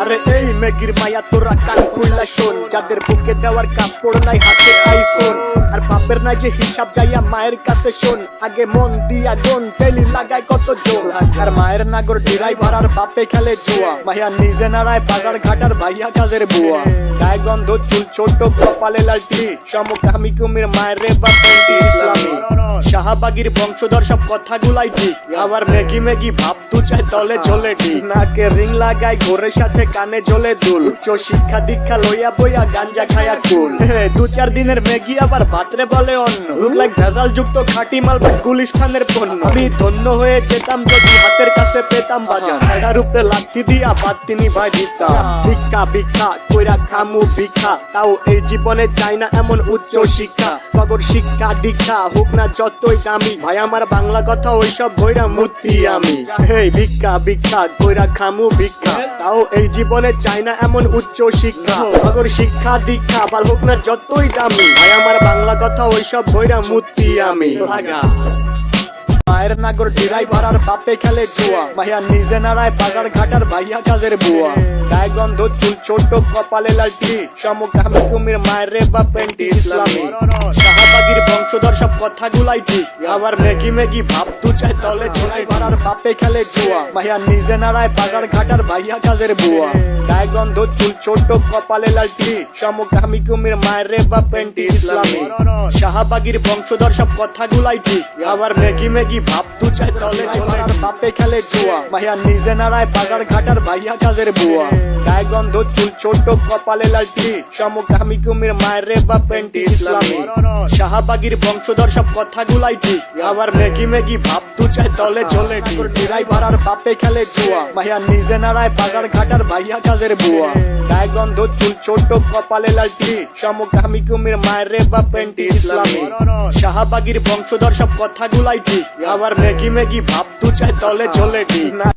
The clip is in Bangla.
আরে এই মেগির মায়া তোরা কান খুইলা শোন, যাদের বুকে দেওয়ার কাপড় নাই হাতে আইফোন, আর বাপের নাই যে হিসাব যাইয়া মায়ের কাছে শোন, আগে মন দিয়া গন তেলি লাগায় কত জোর, আর মায়ের নাগর ড্রাইভার আর বাপে খেলে জুয়া, ভাইয়া নিজে নাড়ায় বাজার ঘাটার ভাইয়া কাজের বুয়া, গায়ে গন্ধ চুল ছোট কপালে লালটি, সমকামী কুমির মায়ের রে বা পেন্টি ইসলামী, শাহবাগীর বংশধর সব কথাগুলাই ঠিক, আবার মেগি মেগি ভাব তু চাই তলে ঝোলে ঠিক, নাকে রিং লাগায় ঘোরের সাথে কানে ঝোলে দুল, উচ্চ শিক্ষা দীক্ষা লইয়া বইয়া গাঞ্জা খায়া কুল, 2-4 দিনের মেগি আবার ভাতরে বলে অন্য, লুক লাইক ভেজাল যুক্ত খাঁটি মাল বা গুলিস্তানের পণ্য, আমি ধন্য হয়ে যেতাম যদি হাতের কাছে পেতাম বাজার, এটার উপরে লাথি দিয়া বাদ তিনি ভাই দিতাম, ভিক্ষা ভিক্ষা কইরা খামু ভিক্ষা, তাও এই জীবনে চাই না এমন উচ্চ শিক্ষা, কগর শিক্ষা দীক্ষা হোক না যতই দামি, ভাই আমার বাংলা কথা ওইসব বইরা মূর্তি আমি, হেই ভিক্ষা ভিক্ষা কইরা খামু ভিক্ষা, তাও এই জীবনে চাই না এমন উচ্চ শিক্ষা, কগর শিক্ষা দীক্ষা বাল হোক না যতই দামি, ভাই আমার বাংলা কথা ওইসব বইরা মূর্তি আমি লাগা, মায়ের নাগর ড্রাইভার আর বাপে খেলে জুয়া, ভাইয়া নিজে নাড়ায় বাজার ঘাটার ভাইয়া কাজের বুয়া, গায়ে গন্ধ চুল ছোট কপালে লালটি, সমকামী কুমির মায়ের রে বা পেন্টি ইসলামী, শাহবাগীর বংশধর সব কথাগুলাই ঠিক, আবার মেগি মেগি ভাব তু চাই তলে ড্রাইভার আর বাপে খেলে জুয়া, ভাইয়া নিজে নাড়ায় বাজার ঘাটার ভাইয়া কাজের বুয়া, গায়ে গন্ধ চুল ছোট কপালে লালটি, সমকামী কুমির মায়ের রে বা পেন্টি ইসলামী, শাহবাগীর বংশধর সব কথাগুলাই ঠিক, আবার মেগি মেগি ভাব তু চাই তলে ঝোলে আর বাপে খেলে জুয়া, ভাইয়া নিজে নাড়ায় বাজার ঘাটার ভাইয়া কাজের বুয়া, গায়ে গন্ধ চুল ছোট কপালে লালটি, সমকামী কুমির মায়ের রে বা পেন্টি ইসলামী, শাহবাগীর বংশধর সব কথাগুলাই ঠিক, আবার মেগি মেগি ভাব তু চাই তলে ঝোলে ড্রাইভার আর বাপে খেলে জুয়া, ভাইয়া নিজে নাড়ায় বাজার ঘাটার ভাইয়া কাজের বুয়া, গায়ে গন্ধ চুল ছোট কপালে লালটি, সমকামী কুমির মায়ের রে বা পেন্টি ইসলামী, শাহবাগীর বংশধর সব কথাগুলাই ঠিক, আবার মেগি মেগি ভাব তু চাই তলে ঝোলে ঠিক না।